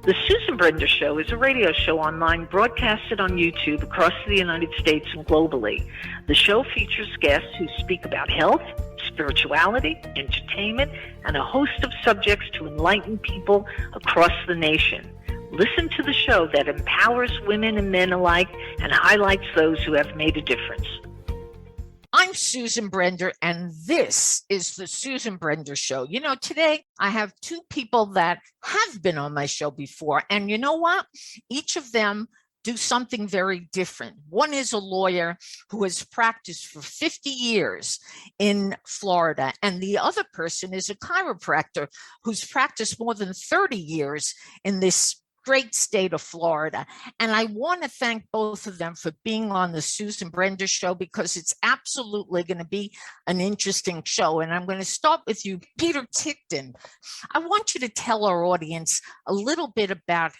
The Susan Brender Show is a radio show online broadcasted on YouTube across the United States and globally. The show features guests who speak about health, spirituality, entertainment, and a host of subjects to enlighten people across the nation. Listen to the show that empowers women and men alike and highlights those who have made a difference. I'm Susan Brender, and this is the Susan Brender Show. You know, today I have two people that have been on my show before, and you know what? Each of them do something very different. One is a lawyer who has practiced for 50 years in Florida, and the other person is a chiropractor who's practiced more than 30 years in this great state of Florida. And I want to thank both of them for being on the Susan Brender Show, because it's absolutely going to be an interesting show. And I'm going to start with you, Peter Ticton. I want you to tell our audience a little bit about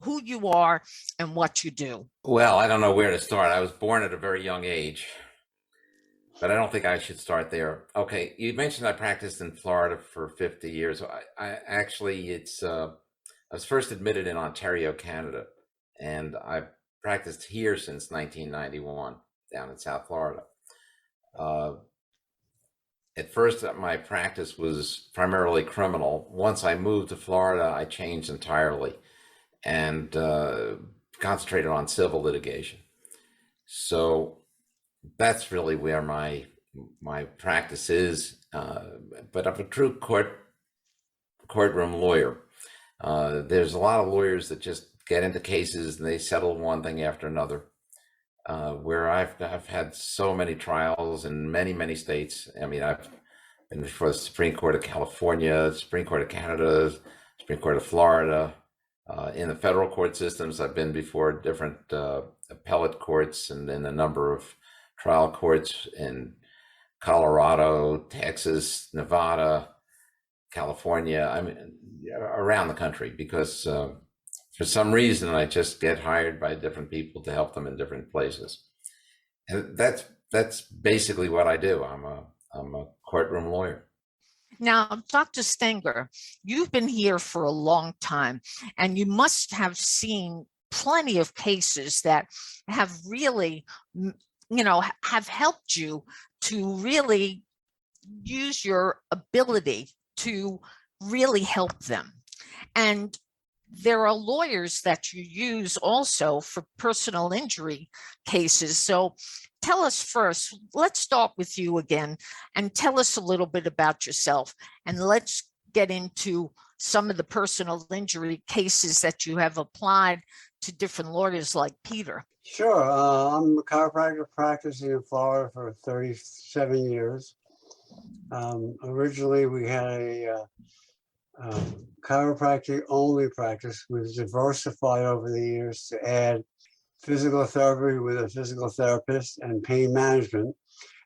who you are and what you do. Well, I don't know where to start. I was born at a very young age, but I don't think I should start there. Okay, you mentioned I practiced in Florida for 50 years. I actually, I was first admitted in Ontario, Canada, and I've practiced here since 1991 down in South Florida. At first, my practice was primarily criminal. Once I moved to Florida, I changed entirely and concentrated on civil litigation. So that's really where my practice is. But I'm a true courtroom lawyer. There's a lot of lawyers that just get into cases and they settle one thing after another. Where I've had so many trials in many states. I mean, I've been before the Supreme Court of California, Supreme Court of Canada, Supreme Court of Florida. In the federal court systems, I've been before different appellate courts and in a number of trial courts in Colorado, Texas, Nevada, California. I mean, around the country, because for some reason I just get hired by different people to help them in different places, and that's basically what I do. I'm a courtroom lawyer. Now, Dr. Stanger, you've been here for a long time, and you must have seen plenty of cases that have really, have helped you to really use your ability to really help them. And there are lawyers that you use also for personal injury cases. So tell us first, let's start with you again and tell us a little bit about yourself, and let's get into some of the personal injury cases that you have applied to different lawyers like Peter. Sure. I'm a chiropractor practicing in Florida for 37 years. Originally, we had a chiropractic only practice. We've diversified over the years to add physical therapy with a physical therapist and pain management,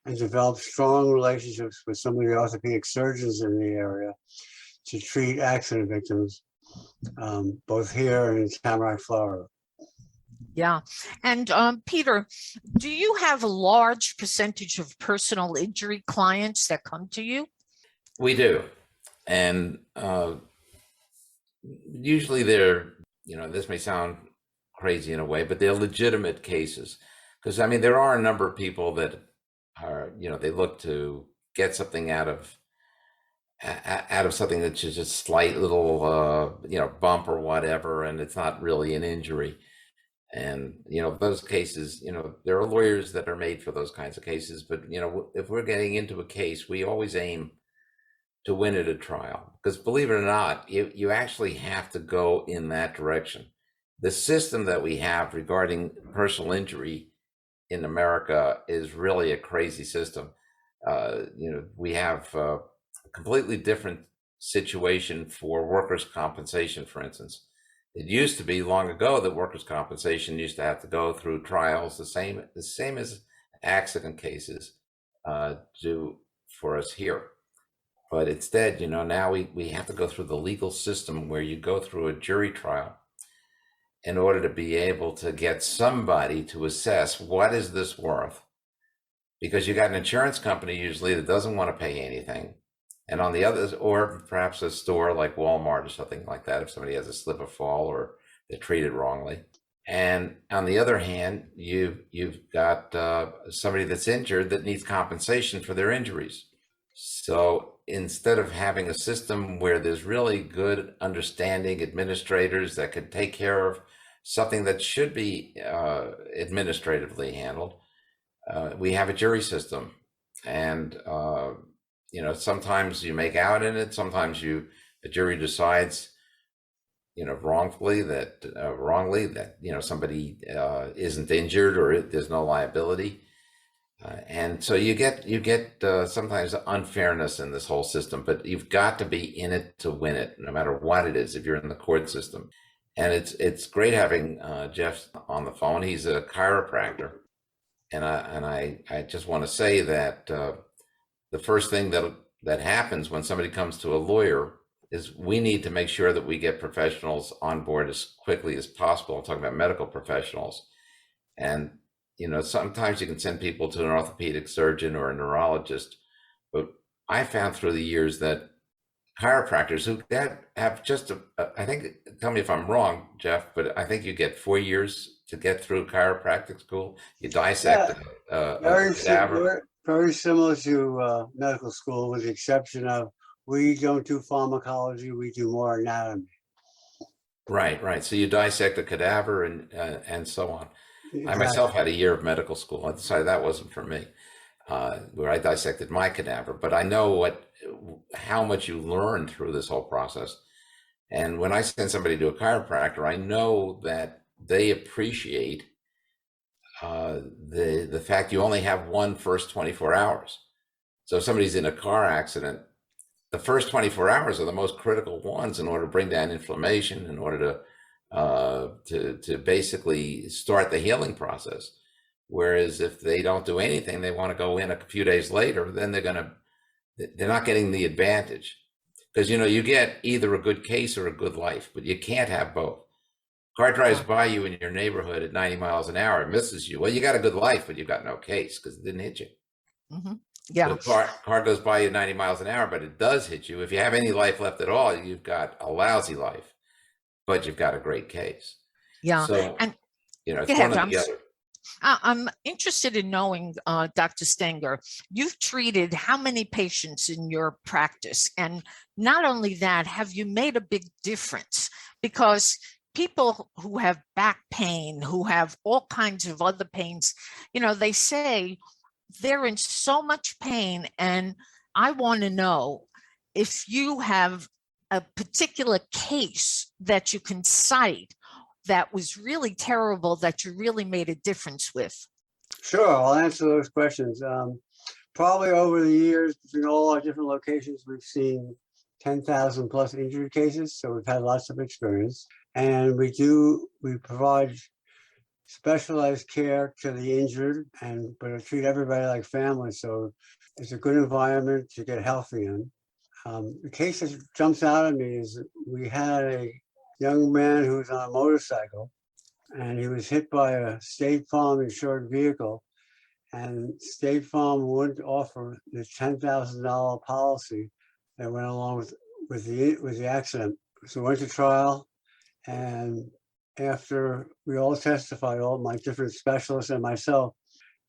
and developed strong relationships with some of the orthopedic surgeons in the area to treat accident victims, both here and in Tamarack, Florida. Yeah. And Peter, do you have a large percentage of personal injury clients that come to you? We do. And usually they're, this may sound crazy in a way, but they're legitimate cases. Because, I mean, there are a number of people that are, they look to get something out of something that's just a slight little, bump or whatever, and it's not really an injury. And, those cases, there are lawyers that are made for those kinds of cases. But, if we're getting into a case, we always aim to win at a trial, because believe it or not, you actually have to go in that direction. The system that we have regarding personal injury in America is really a crazy system. We have a completely different situation for workers' compensation, for instance. It used to be long ago that workers' compensation used to have to go through trials, the same as accident cases do for us here. But instead, now we have to go through the legal system where you go through a jury trial in order to be able to get somebody to assess what is this worth. Because you got an insurance company usually that doesn't want to pay anything. And on the others, or perhaps a store like Walmart or something like that, if somebody has a slip or fall or they're treated wrongly. And on the other hand, you've got somebody that's injured that needs compensation for their injuries. So instead of having a system where there's really good understanding administrators that could take care of something that should be administratively handled, we have a jury system. And sometimes you make out in it, sometimes the jury decides wrongly that somebody isn't injured or there's no liability, and so you get sometimes unfairness in this whole system. But you've got to be in it to win it, no matter what it is. If you're in the court system, and it's great having Jeff on the phone. He's a chiropractor, and I just want to say that the first thing that happens when somebody comes to a lawyer is we need to make sure that we get professionals on board as quickly as possible. I'm talking about medical professionals. And, sometimes you can send people to an orthopedic surgeon or a neurologist, but I found through the years that chiropractors who have just, I think, tell me if I'm wrong, Jeff, but I think you get 4 years to get through chiropractic school. You dissect a cadaver. Very similar to medical school, with the exception of we don't do pharmacology, we do more anatomy. Right. So you dissect a cadaver and so on. Exactly. I myself had a year of medical school. I decided that wasn't for me, where I dissected my cadaver. But I know how much you learn through this whole process. And when I send somebody to a chiropractor, I know that they appreciate the fact you only have one first 24 hours. So if somebody's in a car accident, the first 24 hours are the most critical ones in order to bring down inflammation, in order to basically start the healing process. Whereas if they don't do anything, they want to go in a few days later, then they're not getting the advantage. Because you get either a good case or a good life, but you can't have both. Car drives by you in your neighborhood at 90 miles an hour, it misses you. Well, you got a good life, but you've got no case because it didn't hit you. Mm-hmm. Yeah. The car goes by you 90 miles an hour, but it does hit you. If you have any life left at all, you've got a lousy life, but you've got a great case. Yeah. So, and it's one or the other. I'm interested in knowing, Dr. Stanger, you've treated how many patients in your practice? And not only that, have you made a big difference? Because people who have back pain, who have all kinds of other pains, they say they're in so much pain. And I want to know if you have a particular case that you can cite that was really terrible, that you really made a difference with. Sure, I'll answer those questions. Probably over the years, between all our different locations, we've seen 10,000 plus injury cases. So we've had lots of experience. And we provide specialized care to the injured, but treat everybody like family. So it's a good environment to get healthy in. The case that jumps out at me is we had a young man who was on a motorcycle, and he was hit by a State Farm insured vehicle, and State Farm wouldn't offer the $10,000 policy that went along with the accident. So we went to trial, and after we all testified, all my different specialists and myself,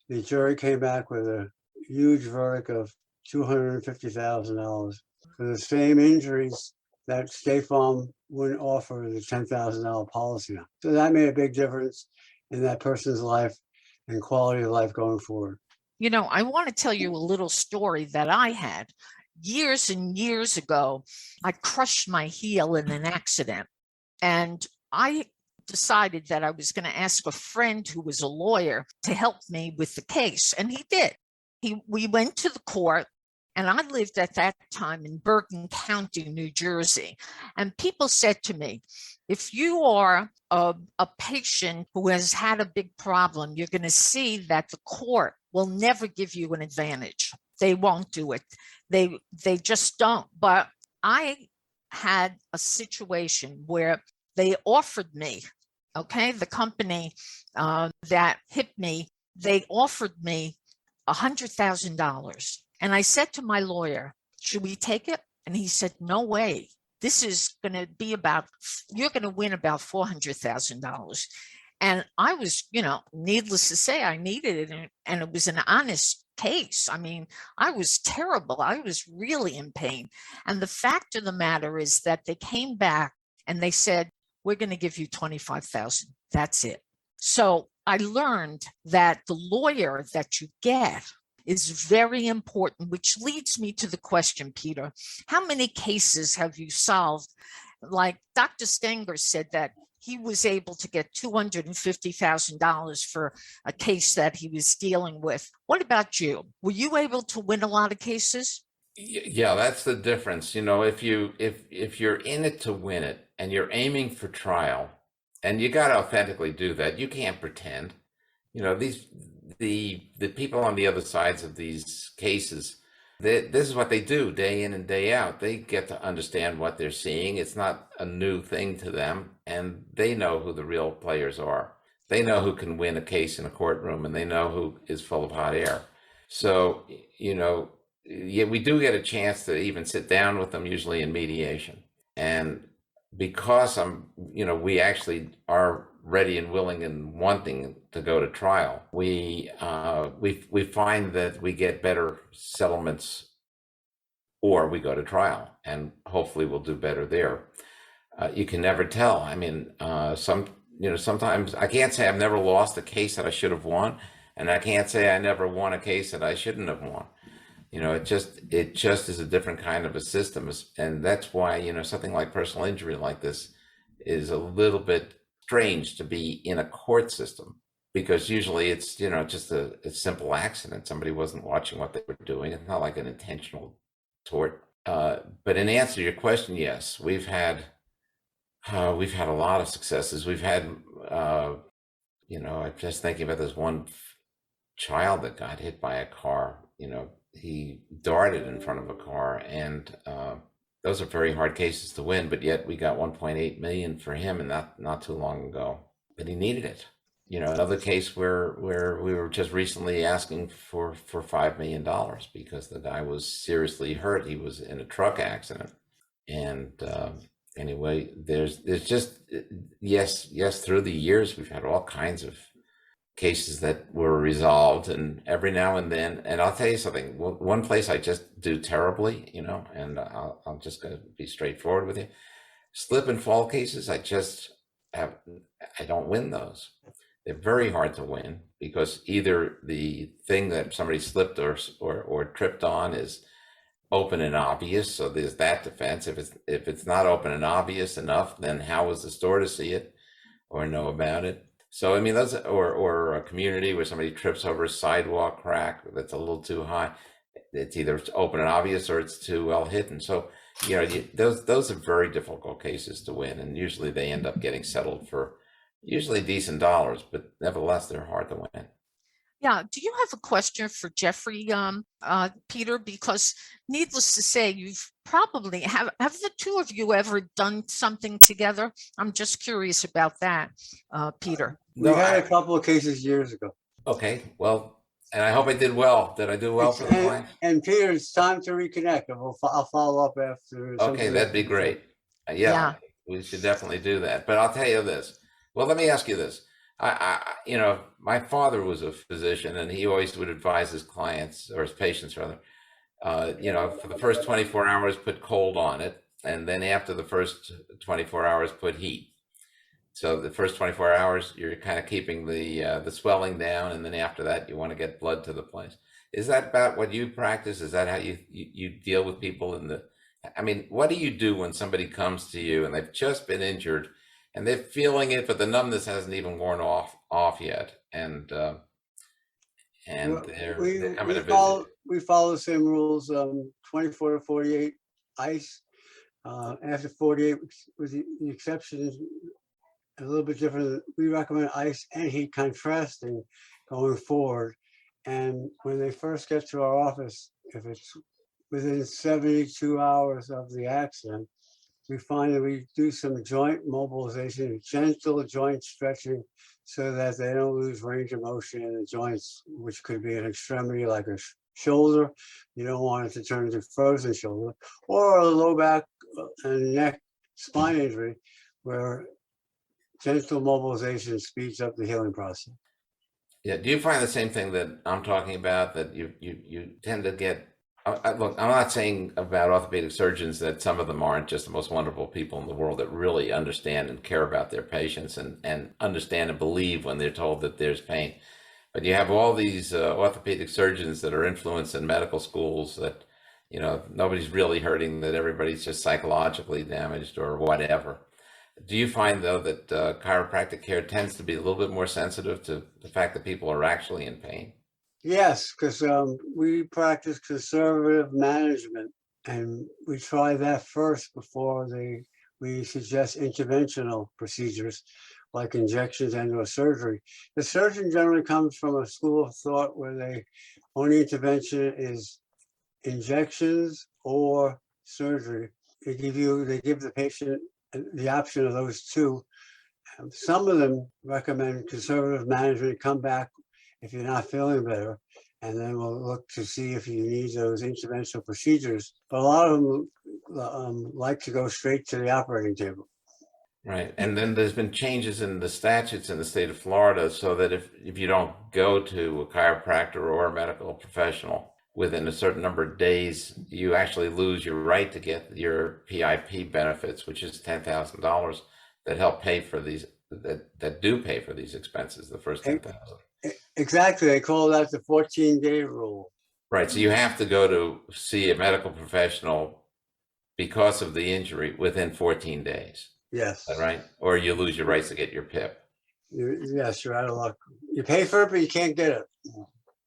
the jury came back with a huge verdict of $250,000 for the same injuries that State Farm wouldn't offer the $10,000 policy on. So that made a big difference in that person's life and quality of life going forward. I want to tell you a little story that I had. Years and years ago, I crushed my heel in an accident, and I decided that I was going to ask a friend who was a lawyer to help me with the case, and he did. We went to the court, and I lived at that time in Bergen County, New Jersey. And people said to me, if you are a patient who has had a big problem, you're going to see that the court will never give you an advantage. They won't do it. They just don't. But I had a situation where they offered me, the company that hit me, they offered me $100,000. And I said to my lawyer, should we take it? And he said, no way. This is going to be you're going to win about $400,000. And I was, needless to say, I needed it. And it was an honest case. I mean, I was terrible. I was really in pain. And the fact of the matter is that they came back and they said, we're going to give you $25,000. That's it. So I learned that the lawyer that you get is very important, which leads me to the question, Peter, how many cases have you solved? Like Dr. Stanger said that he was able to get $250,000 for a case that he was dealing with. What about you? Were you able to win a lot of cases? Yeah, that's the difference. If you're in it to win it and you're aiming for trial, and you got to authentically do that, you can't pretend. The people on the other sides of these cases, this is what they do day in and day out. They get to understand what they're seeing. It's not a new thing to them, and they know who the real players are. They know who can win a case in a courtroom, and they know who is full of hot air. So, yeah, we do get a chance to even sit down with them, usually in mediation. And because we actually are ready and willing and wanting to go to trial, we find that we get better settlements, or we go to trial, and hopefully we'll do better there. You can never tell. I mean, sometimes I can't say I've never lost a case that I should have won, and I can't say I never won a case that I shouldn't have won. It just is a different kind of a system, and that's why something like personal injury like this is a little bit strange to be in a court system, because usually it's just a simple accident. Somebody wasn't watching what they were doing. It's not like an intentional tort. But in answer to your question, yes, we've had a lot of successes. We've had I'm just thinking about this one child that got hit by a car. He darted in front of a car, and those are very hard cases to win, but yet we got 1.8 million for him, and not too long ago. But he needed it. Another case where we were just recently asking for $5 million because the guy was seriously hurt. He was in a truck accident, and anyway, there's just yes, through the years we've had all kinds of cases that were resolved, and every now and then, and I'll tell you something, one place I just do terribly, and I'm just going to be straightforward with you. Slip and fall cases, I don't win those. They're very hard to win, because either the thing that somebody slipped or tripped on is open and obvious, so there's that defense. If it's not open and obvious enough, then how was the store to see it or know about it? So, I mean, those, or a community where somebody trips over a sidewalk crack that's a little too high. It's either open and obvious or it's too well hidden. So, those are very difficult cases to win, and usually they end up getting settled for usually decent dollars, but nevertheless, they're hard to win. Yeah. Do you have a question for Jeffrey, Peter? Because needless to say, you've probably have the two of you ever done something together? I'm just curious about that, Peter. We had a couple of cases years ago. Okay. Well, and I hope I did well. Did I do well for the client? And Peter, it's time to reconnect, and I'll follow up after. Okay, that'd be great. Yeah, we should definitely do that. But I'll tell you this. Well, let me ask you this. My father was a physician, and he always would advise his clients, or his patients rather, for the first 24 hours, put cold on it. And then after the first 24 hours, put heat. So the first 24 hours, you're kind of keeping the swelling down. And then after that, you want to get blood to the place. Is that about what you practice? Is that how you deal with people what do you do when somebody comes to you and they've just been injured and they're feeling it, but the numbness hasn't even worn off yet, and they're coming to visit? We follow the same rules: 24 to 48 ice. After 48, with the exception is a little bit different. We recommend ice and heat contrasting going forward. And when they first get to our office, if it's within 72 hours of the accident, we find that we do some joint mobilization, gentle joint stretching, so that they don't lose range of motion in the joints, which could be an extremity like a shoulder. You don't want it to turn into frozen shoulder, or a low back and neck spine injury where gentle mobilization speeds up the healing process. Yeah. Do you find the same thing that I'm talking about, that you tend to get, look, I'm not saying about orthopedic surgeons that some of them aren't just the most wonderful people in the world that really understand and care about their patients and understand and believe when they're told that there's pain. But you have all these orthopedic surgeons that are influenced in medical schools that, nobody's really hurting, that everybody's just psychologically damaged or whatever. Do you find, though, that chiropractic care tends to be a little bit more sensitive to the fact that people are actually in pain? Yes, because we practice conservative management, and we try that first before we suggest interventional procedures like injections and or surgery. The surgeon generally comes from a school of thought where the only intervention is injections or surgery. They give the patient the option of those two. Some of them recommend conservative management, come back if you're not feeling better, and then we'll look to see if you need those interventional procedures. But a lot of them like to go straight to the operating table. Right. And then there's been changes in the statutes in the state of Florida so that if you don't go to a chiropractor or a medical professional within a certain number of days, you actually lose your right to get your PIP benefits, which is $10,000 that help pay for these, that do pay for these expenses, the first $10,000. Exactly. They call that the 14-day rule. Right. So you have to go to see a medical professional because of the injury within 14 days. Yes. Is that right? Or you lose your rights to get your PIP. Yes, you're out of luck. You pay for it, but you can't get it.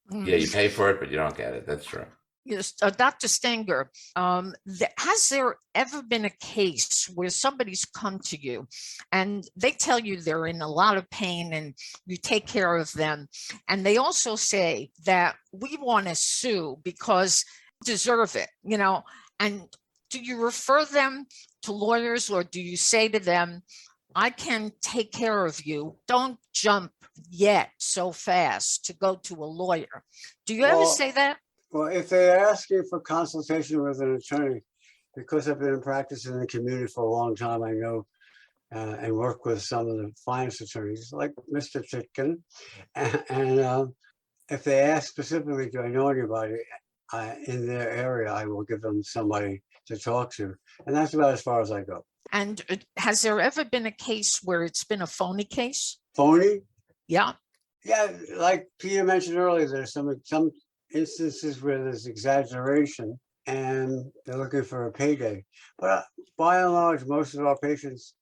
Yeah, you pay for it, but you don't get it. That's true. Yes, Dr. Stanger, has there ever been a case where somebody's come to you and they tell you they're in a lot of pain and you take care of them, and they also say that we want to sue because we deserve it, and do you refer them to lawyers, or do you say to them, I can take care of you, don't jump yet so fast to go to a lawyer? Do you ever say that? Well, if they're asking for consultation with an attorney, because I've been in practice in the community for a long time, I know and work with some of the finest attorneys like Mr. Ticton. And if they ask specifically, do I know anybody in their area, I will give them somebody to talk to. And that's about as far as I go. And has there ever been a case where it's been a phony case? Phony? Yeah. Yeah, like Peter mentioned earlier, there's some instances where there's exaggeration and they're looking for a payday. But by and large, most of our patients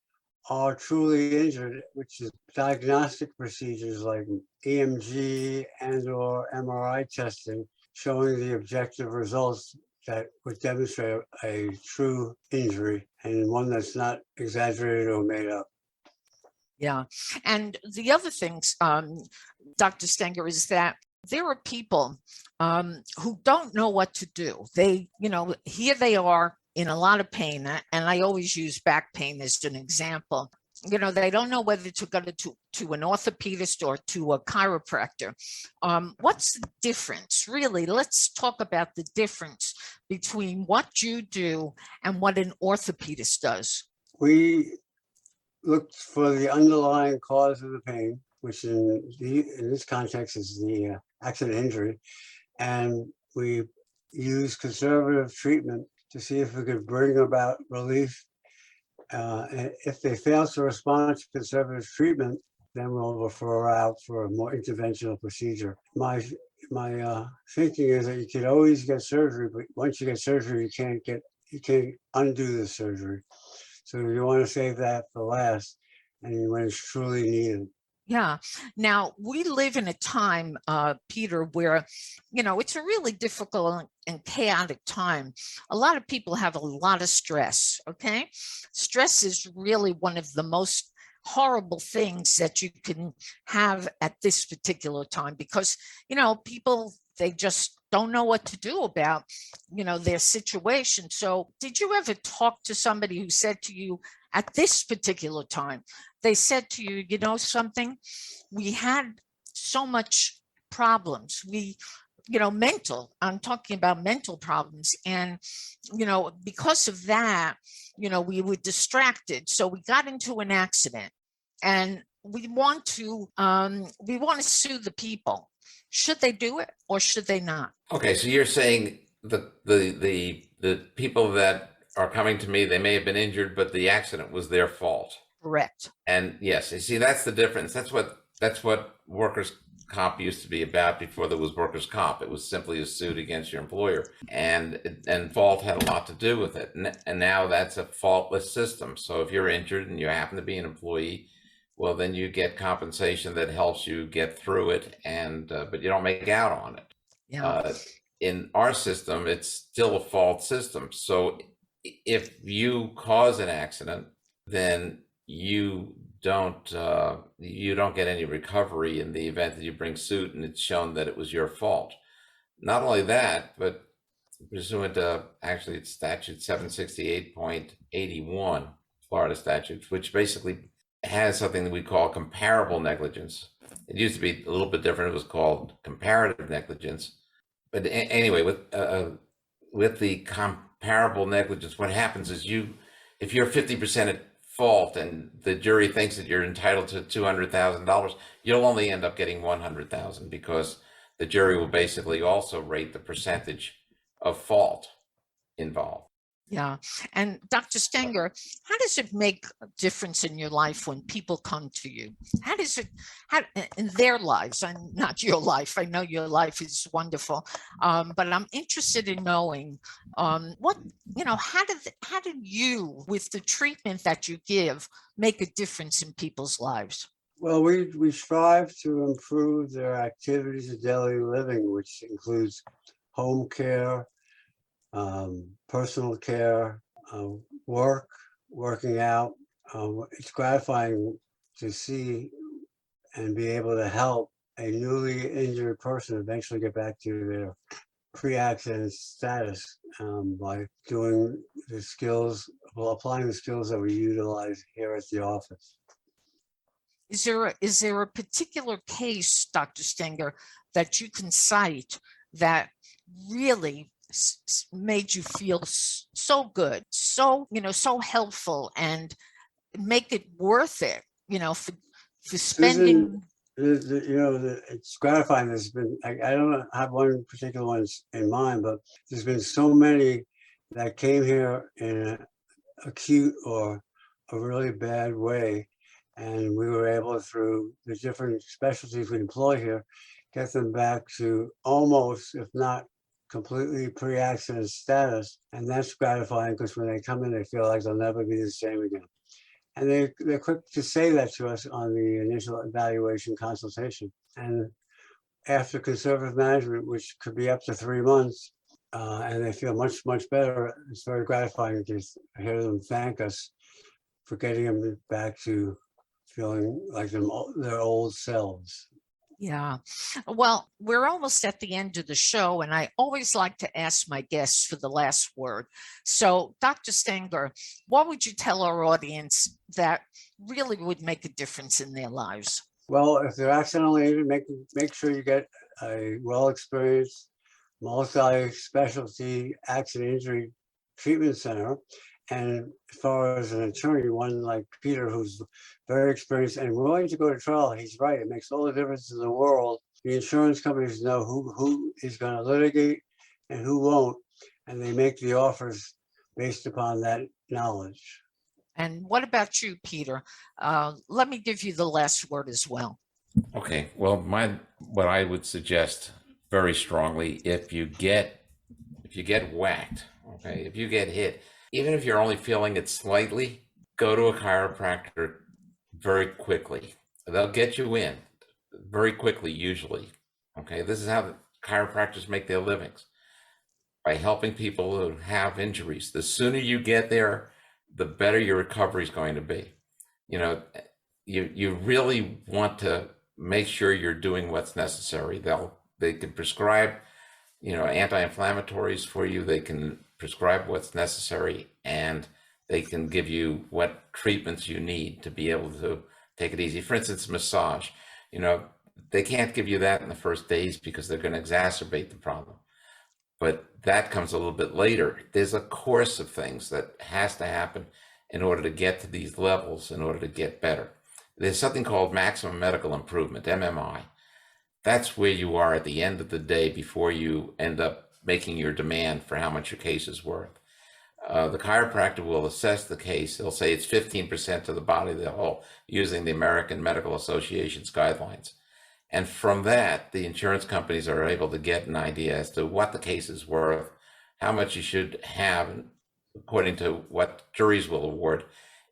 are truly injured, which is diagnostic procedures like EMG and or MRI testing, showing the objective results that would demonstrate a true injury and one that's not exaggerated or made up. Yeah. And the other things, Dr. Stanger, is that there are people who don't know what to do. They, here they are in a lot of pain, and I always use back pain as an example. They don't know whether to go to an orthopedist or to a chiropractor. What's the difference? Really, let's talk about the difference between what you do and what an orthopedist does. We look for the underlying cause of the pain, which in this context is the accident injury, and we use conservative treatment to see if we could bring about relief. And if they fail to respond to conservative treatment, then we'll refer out for a more interventional procedure. My thinking is that you can always get surgery, but once you get surgery, you can't undo the surgery. So you want to save that for last, and when it's truly needed. Yeah. Now, we live in a time, Peter, where, it's a really difficult and chaotic time. A lot of people have a lot of stress, okay? Stress is really one of the most horrible things that you can have at this particular time because, people, they just don't know what to do about, their situation. So did you ever talk to somebody who said to you at this particular time, they said to you, something, we had so much problems. We mental. I'm talking about mental problems. And, because of that, we were distracted. So we got into an accident, and we want to sue the people. Should they do it or should they not? Okay, so you're saying the people that are coming to me, they may have been injured, but the accident was their fault. Correct. And yes, you see, that's the difference. That's what workers' comp used to be about before there was workers' comp. It was simply a suit against your employer, and fault had a lot to do with it. And now that's a faultless system. So if you're injured and you happen to be an employee, well, then you get compensation that helps you get through it, and but you don't make out on it. Yeah. In our system, it's still a fault system. So if you cause an accident, then you don't get any recovery in the event that you bring suit and it's shown that it was your fault. Not only that, but pursuant to actually it's statute 768.81, Florida statutes, which basically has something that we call comparable negligence. It used to be a little bit different. It was called comparative negligence. But anyway, with the comparable negligence, what happens is if you're 50% at fault and the jury thinks that you're entitled to $200,000, you'll only end up getting $100,000 because the jury will basically also rate the percentage of fault involved. Yeah. And Dr. Stanger, how does it make a difference in your life when people come to you? How in their lives, and not your life, I know your life is wonderful, but I'm interested in knowing how do you, with the treatment that you give, make a difference in people's lives? Well, we strive to improve their activities of daily living, which includes home care, personal care, working out. It's gratifying to see and be able to help a newly injured person eventually get back to their pre-accident status by doing the skills, applying the skills that we utilize here at the office. Is there a particular case, Dr. Stanger, that you can cite that really made you feel so good, so helpful, and make it worth it, for spending? Susan, it's gratifying. There's been, I don't have one particular one in mind, but there's been so many that came here in an acute or a really bad way, and we were able, through the different specialties we employ here, get them back to almost, if not completely pre-accident status. And that's gratifying because when they come in, they feel like they'll never be the same again. And they're quick to say that to us on the initial evaluation consultation. And after conservative management, which could be up to 3 months, and they feel much, much better, it's very gratifying to hear them thank us for getting them back to feeling like their old selves. Yeah. Well, we're almost at the end of the show, and I always like to ask my guests for the last word. So, Dr. Stanger, what would you tell our audience that really would make a difference in their lives? Well, if they're accidentally injured, make sure you get a well-experienced, multi-specialty accident injury treatment center. And as far as an attorney, one like Peter, who's very experienced and willing to go to trial, he's right. It makes all the difference in the world. The insurance companies know who is going to litigate and who won't, and they make the offers based upon that knowledge. And what about you, Peter? Let me give you the last word as well. Okay. Well, what I would suggest very strongly, if you get whacked, okay, if you get hit, even if you're only feeling it slightly, go to a chiropractor very quickly. They'll get you in very quickly, usually. Okay, this is how the chiropractors make their livings, by helping people who have injuries. The sooner you get there, the better your recovery is going to be. You really want to make sure you're doing what's necessary. They can prescribe, anti-inflammatories for you. They can prescribe what's necessary, and they can give you what treatments you need to be able to take it easy. For instance, massage. they can't give you that in the first days because they're going to exacerbate the problem. But that comes a little bit later. There's a course of things that has to happen in order to get to these levels, in order to get better. There's something called maximum medical improvement, MMI. That's where you are at the end of the day before you end up making your demand for how much your case is worth. The chiropractor will assess the case. They'll say it's 15% of the body of the whole using the American Medical Association's guidelines. And from that, the insurance companies are able to get an idea as to what the case is worth, how much you should have, according to what juries will award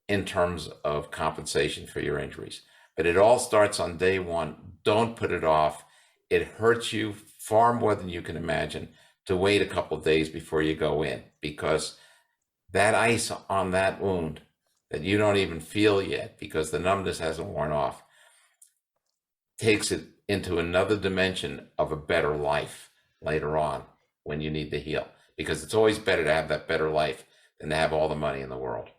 in terms of compensation for your injuries. But it all starts on day one. Don't put it off. It hurts you far more than you can imagine to wait a couple of days before you go in, because that ice on that wound that you don't even feel yet because the numbness hasn't worn off takes it into another dimension of a better life later on when you need to heal, because it's always better to have that better life than to have all the money in the world.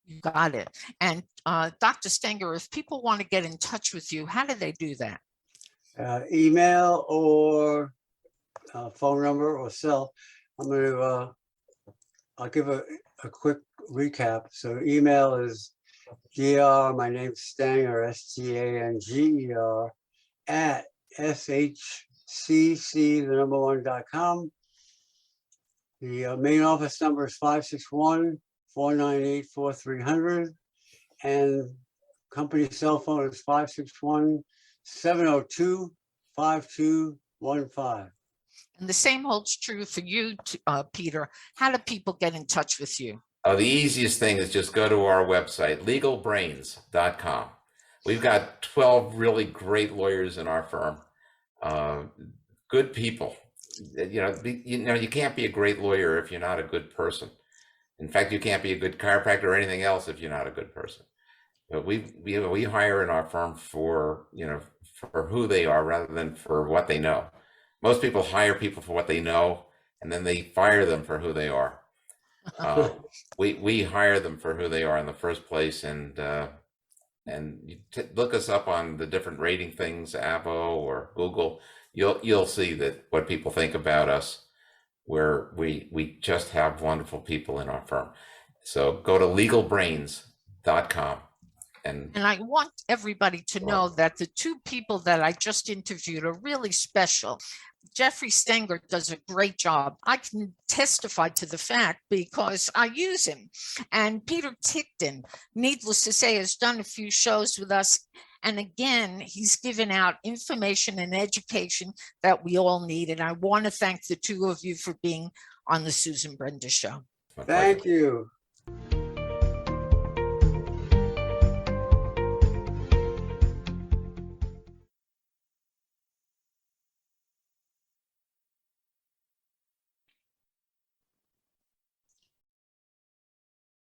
You got it. And Dr. Stanger, if people want to get in touch with you, how do they do that? Email or phone number or cell. I'll give a quick recap. So email is GR, my name's Stanger, STANGER, at SHCC1.com. The main office number is 561-498-4300, and company cell phone is 561-702-5215. And the same holds true for you, Peter. How do people get in touch with you? The easiest thing is just go to our website, legalbrains.com. We've got 12 really great lawyers in our firm, good people. You can't be a great lawyer if you're not a good person. In fact, you can't be a good chiropractor or anything else if you're not a good person. But we hire in our firm for who they are rather than for what they know. Most people hire people for what they know, and then they fire them for who they are. We hire them for who they are in the first place, and you look us up on the different rating things, Avo or Google. You'll see that what people think about us, where we just have wonderful people in our firm. So go to legalbrains.com. And I want everybody to know that the two people that I just interviewed are really special. Jeffrey Stanger does a great job. I can testify to the fact because I use him. And Peter Ticton, needless to say, has done a few shows with us. And again, he's given out information and education that we all need. And I want to thank the two of you for being on the Susan Brender Show. Thank you.